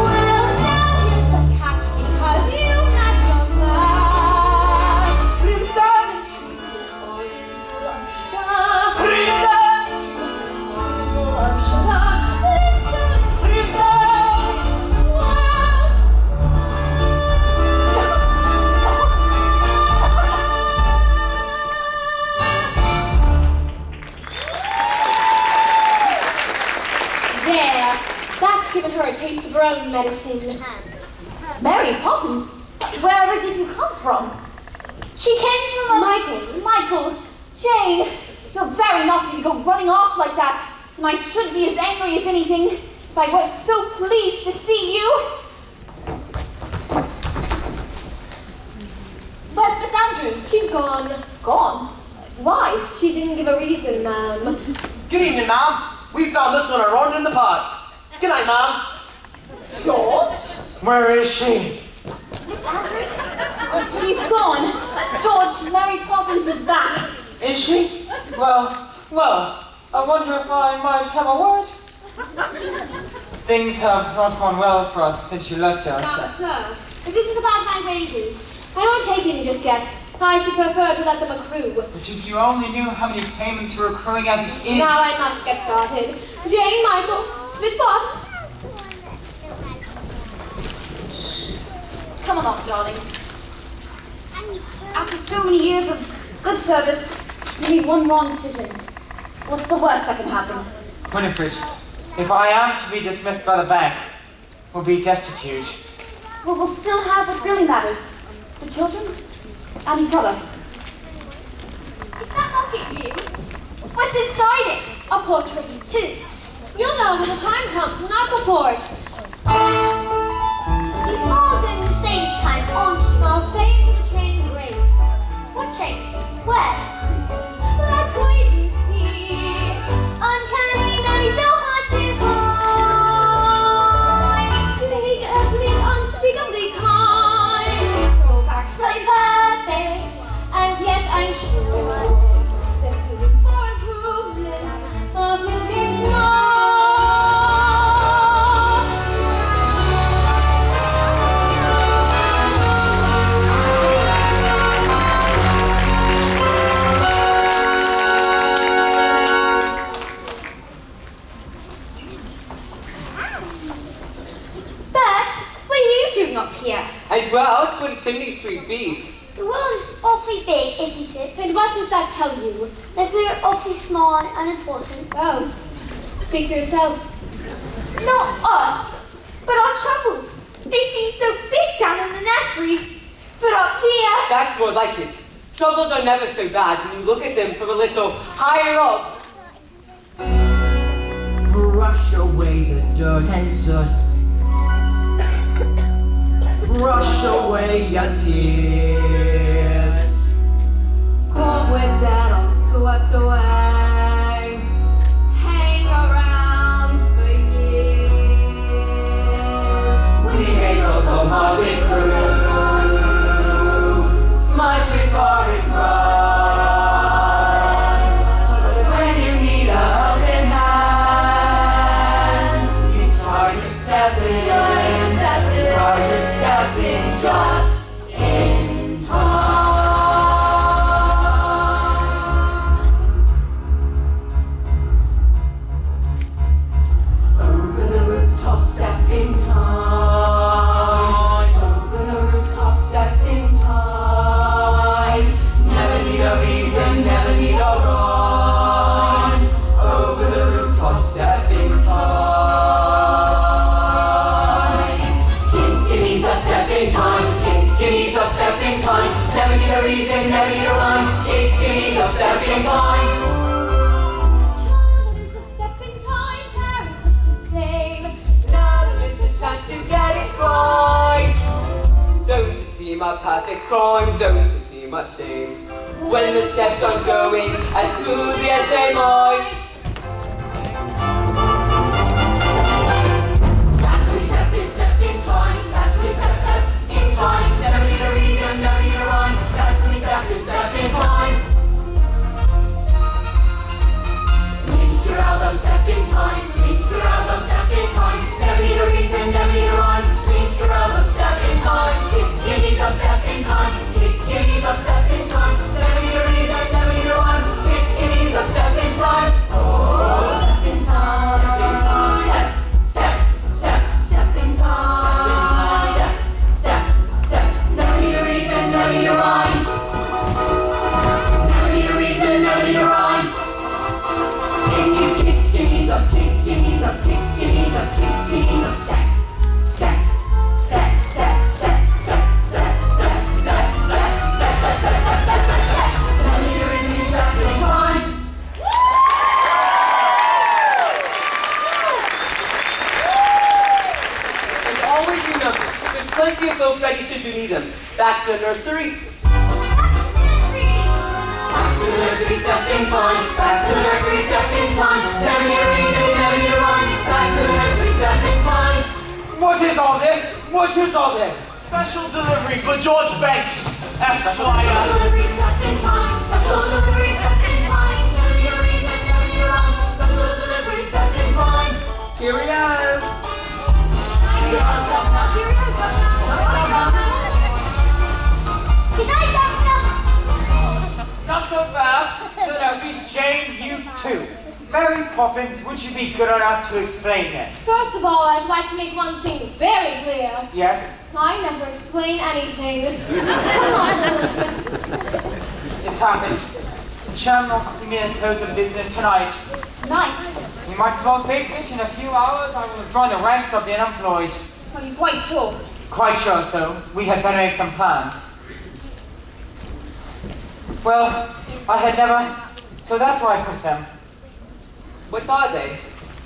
Well, now here's the catch, because you had your match. Crimson and trees full of sugar. Crimson and trees full of sugar. Crimson, There. That's given her a taste of her own medicine. Mary Poppins, wherever did you come from? She came from a... Michael, Jane, you're very naughty to go running off like that. And I should be as angry as anything if I weren't so pleased to see you. Where's Miss Andrews? She's gone. Gone. Why? She didn't give a reason, ma'am. Good evening, ma'am. We found this one around in the park. Good night, ma'am. George? Where is she? Miss Andrews? She's gone. George, Mary Poppins is back. Is she? Well, I wonder if I might have a word? Things have not gone well for us since you left us. Now, sir, if this is about my wages, I won't take any just yet. I should prefer to let them accrue. But if you only knew how many payments were accruing as it is. Now I must get started. Jane, Michael, Spitzbot. Come along, darling. After so many years of good service, you made one wrong decision. What's the worst that can happen? Winifred, if I am to be dismissed by the bank, we'll be destitute. Well, we'll still have what really matters. The children and each other. Is that not you? What's inside it? A portrait. Whose? You'll know when the time comes, and not before it. You are going to stay this time, aren't you? I'll stay until the train breaks. What train? Where? Let's wait and see. Uncanny valley, so hard to find. Unique and unspeakably kind. All practically perfect. And yet I'm sure there's still room for improvement. A few gigs more. Bert, what are you doing up here? And well, it's what a chimney sweep be. The world is awfully big, isn't it? And what does that tell you? That we're awfully small and unimportant. Oh, speak for yourself. Not us, but our troubles. They seem so big down in the nursery. But up here... That's more like it. Troubles are never so bad when you look at them from a little higher up. Brush away the dirt and soot. Brush away your tears. Cobwebs that aren't swept away hang around for years. We make up a motley crew, smudge with horrid rhyme. When you need a helping hand, you try to step in. Try to step in just in time. Over the rooftop, step in time. Over the rooftop, step in time. Never need a reason, never need a rhyme. Over the rooftop, step in time. Kinkies of step in time. Kinkies of step in time. Never need a reason, never need a rhyme. Kinkies of step in time. Child is a step in time, parents much the same. Now is the chance to get it right. Don't it seem a perfect crime? Don't it seem a shame? When the steps aren't going as smoothly as they might. That's we step in time. That's we step in time. Never need a reason, never need a rhyme. That's we step in time. Link your elbow, step in time. Link your elbow, step in time. Never need a reason, never need a rhyme. Link your elbow, step in time. Kick your knees up, step in time. Kick your knees up, step in time. Never need a reason, never need a rhyme. Kick your knees up, step in time. always remember, there's plenty of folk ready should you need them. Back to the nursery. Back to the nursery, step in time. Back to the nursery, step in time. Never need a reason, never need a rhyme. Back to the nursery, step in time. What is all this? What is all this? Special delivery for George Banks, Special Esquire. delivery, step in time. Special delivery, step in time. Never need a reason, never need a rhyme. Special delivery, step in time. Cheerio. Good night, Governor. Not so fast. So now see Jane, you too. Mary Poppins, would you be good enough to explain this? First of all, I'd like to make one thing very clear. Yes? I never explain anything. Come on, children. It's happened. The chairman wants to meet and close of business tonight. Tonight. We might as well face it. In a few hours, I will join the ranks of the unemployed. Are you quite sure? Quite sure so. We had better make some plans. Well, I had never... So that's why I put them. What are they?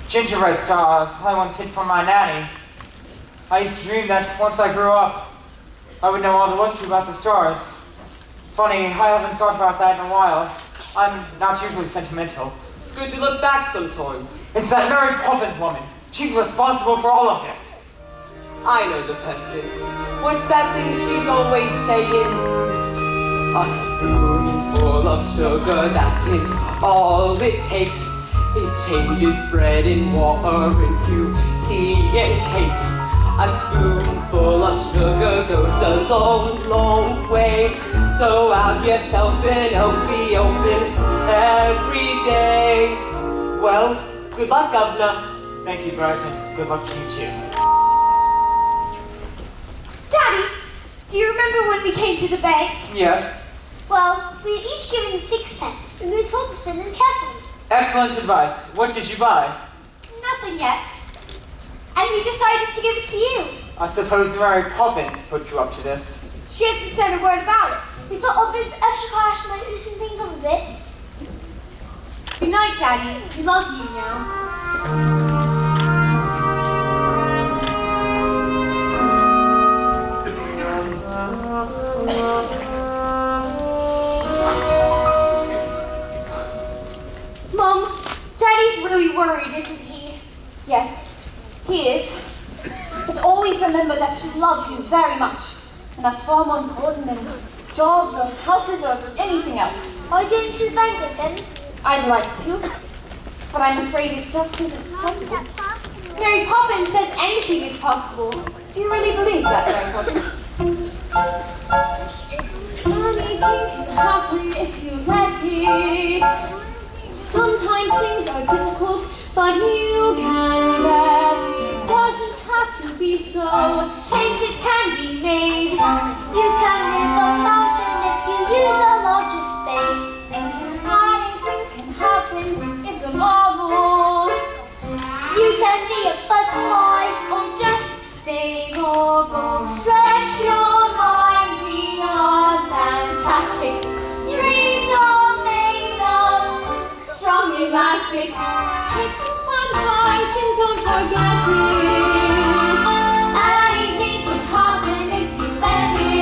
Gingerbread stars I once hid from my nanny. I used to dream that once I grew up, I would know all there was to about the stars. Funny, I haven't thought about that in a while. I'm not usually sentimental. It's good to look back sometimes. It's that Mary Poppins woman. She's responsible for all of this. I know the person. What's that thing she's always saying? A spoonful of sugar, that is all it takes. It changes bread and water into tea and cakes. A spoonful of sugar goes a long, long way. So have yourself an healthy open every day. Well, good luck, Governor. Thank you, Bert, and good luck to you too. Daddy, do you remember when we came to the bank? Yes. Well, we were each given 6 pence, and we were told to spend them carefully. Excellent advice. What did you buy? Nothing yet. And we decided to give it to you. I suppose Mary Poppins put you up to this. She hasn't said a word about it. We thought a bit of extra cash might loosen things up a bit. Good night, Daddy. We love you now. Mom, Daddy's really worried, isn't he? Yes, he is. But always remember that he loves you very much. And that's far more important than jobs or houses or anything else. Are you going to the bank with him? I'd like to, but I'm afraid it just isn't possible. Mary Poppins says anything is possible. Do you really believe that, Mary Poppins? Anything can happen if you let it. Sometimes things are difficult, but you can let it. It doesn't have to be so. Changes can be made. You can live a mountain if you use a larger space. Anything can happen, it's a marvel. You can be a butterfly Or just stay normal. Stretch your mind Beyond fantastic. Dreams are made of Strong elastic. Take some advice and don't forget it. Anything can happen if you let it.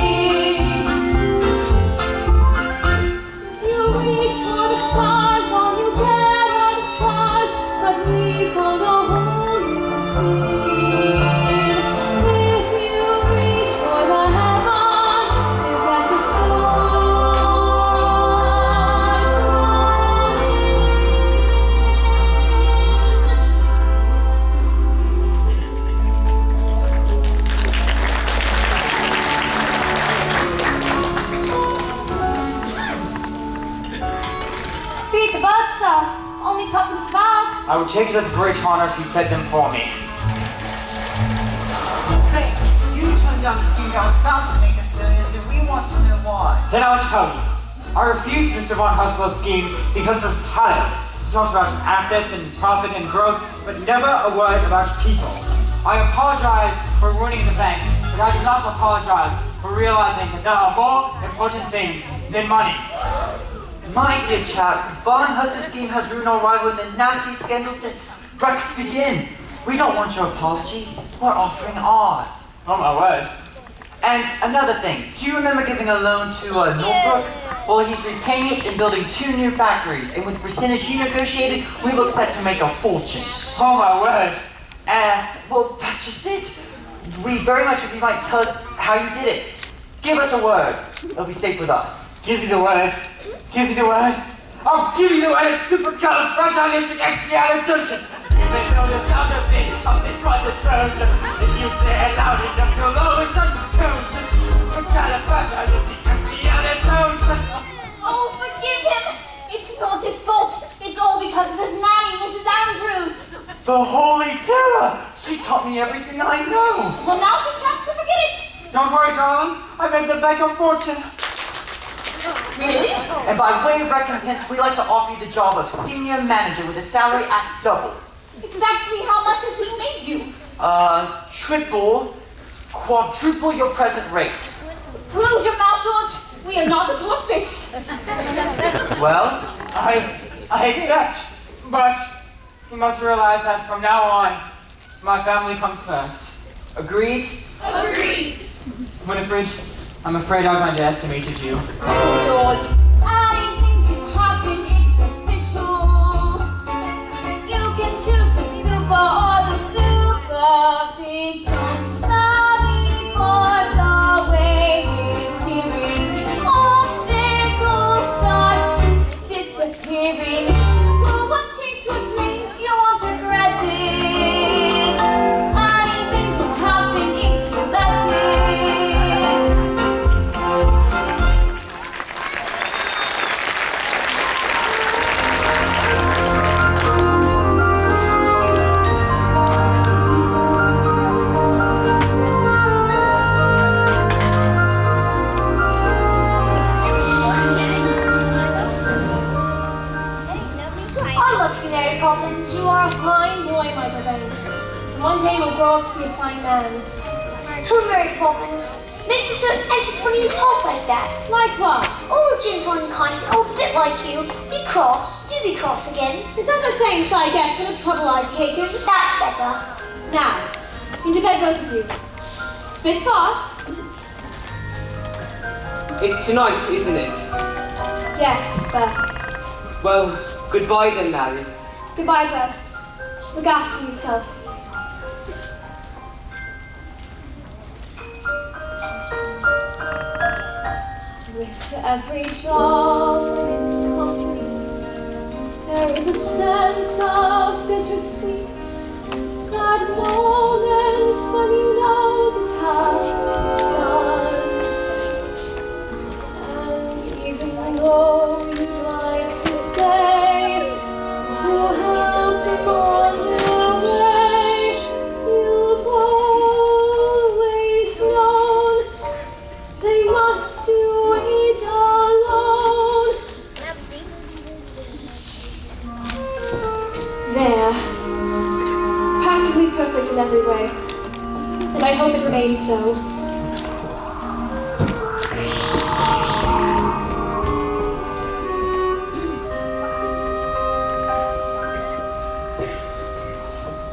If you reach for the stars, all you get are the stars. But we found a whole new speed. If you reach for the heavens, you get the stars Feed the birds, sir. Only tuppence a bag. I would take it as a great honor if you fed them for me. Great. You turned down the scheme that was about to make us millions, and we want to know why. Then I'll tell you. I refused Mr. Von Hustler's scheme because of talent. He talks about assets and profit and growth, but never a word about people. I apologize for ruining the bank, but I do not apologize for realizing that there are more important things than money. My dear chap, Von Hustler's scheme has ruined our rival in the nastiest scandal since records begin. We don't want your apologies. We're offering ours. Oh my word. And another thing, do you remember giving a loan to Northbrook? Well, he's repaying it and building 2 new factories. And with the percentage you negotiated, we look set to make a fortune. Oh my word. Well, that's just it. We very much would like to tell us how you did it. Give us a word. It'll be safe with us. Give you the word. Give you the word. I'll give you the word. It's supercalifragilisticexpialidocious. They know the sound of it is something quite atrocious. If you say it loud enough, you'll always unconscious. Supercalifragilisticexpialidocious. Oh, forgive him! It's not his fault. It's all because of his nanny, Mrs. Andrews. The Holy Terror! She taught me everything I know. Well, now's your chance to forget it. Don't worry, darling. I made the bank a fortune. Really? And by way of recompense, we like to offer you the job of senior manager with a salary at double. Exactly how much has he made you? Triple, quadruple your present rate. Close your mouth, George. We are not a codfish. Well, I accept. But you must realize that from now on, my family comes first. agreed? Agreed. Winifred, I'm afraid I've underestimated you. Oh, George. Anything can happen, it's official. You can choose the super or the superficial. Sorry for the way we're steering. Obstacles start disappearing. For what changed your dreams, you won't regret it. Anything can happen if you let it. I love you, Mary Poppins. You are a fine boy, Michael Banks. One day you'll grow up to be a fine man. Oh, Mary Poppins. Makes me so anxious when you talk like that. Like what? All gentle and kind and all a bit like you. Be cross. Do be cross again. Is that the thanks I get for the trouble I've taken? That's better. Now, into bed, both of you. Spit spot? It's tonight, isn't it? Yes, but Well, goodbye then, Mary. goodbye, Brett. Look after yourself. With every drop in its company, there is a sense of bittersweet. That moment when you know the task is done, and even though you'd like to stay to help them on their way, you've always known they must do it alone. There. Practically perfect in every way. And I hope it remains so.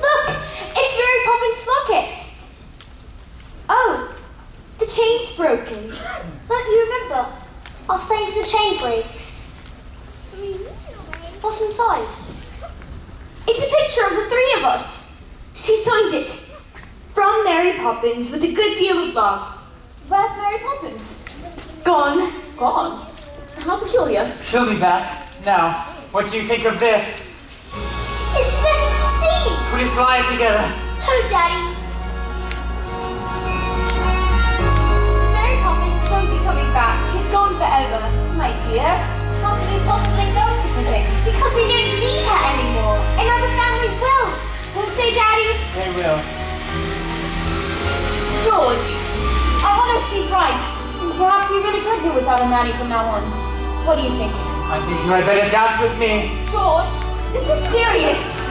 Look! It's Mary Poppins' locket. Oh, the chain's broken. Don't you remember? I'll stay until the chain breaks. What's inside? It's a picture of the 3 of us. She signed it. From Mary Poppins with a good deal of love. Where's Mary Poppins? Gone. Gone. How peculiar. She'll be back. Now, what do you think of this? It's the best thing we've seen. We fly together. Oh, Daddy. Mary Poppins won't be coming back. She's gone forever. My dear, how can we possibly know such a thing? Because we don't need her anymore. And other families will. Won't they, Daddy? They will. George, I wonder if she's right. Perhaps we really could do without a nanny from now on. What do you think? I think you had better dance with me. George, this is serious.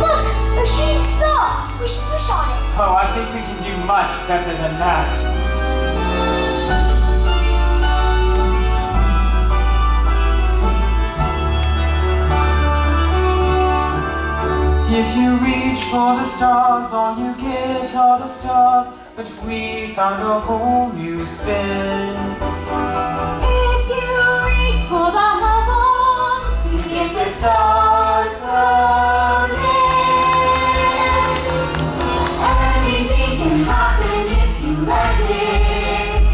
Look, a shooting star. We should wish on it. Oh, I think we can do much better than that. If you reach for the stars, all you get are the stars. But we found a whole new spin. If you reach for the heavens, we get the stars floating. Anything can happen if you let it.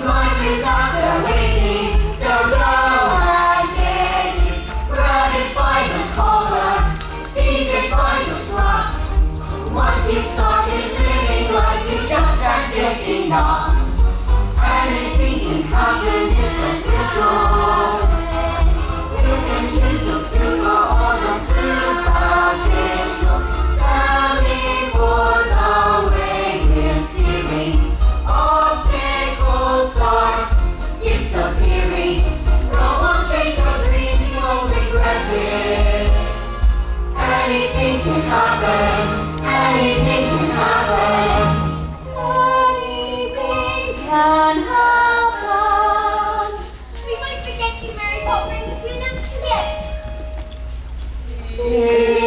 Life is out there waiting, so go and get it. Grab it by the collar, seize it by the scruff. Once you've started living life, you just can't get enough. Anything can happen, it's official. You can choose the super or the superficial. Sailing for the way we're steering. Obstacles start disappearing. Go on, chase your dreams, you won't regret it. Anything can happen. Anything can happen. Anything can happen. We won't forget you, Mary Poppins. We never forget. If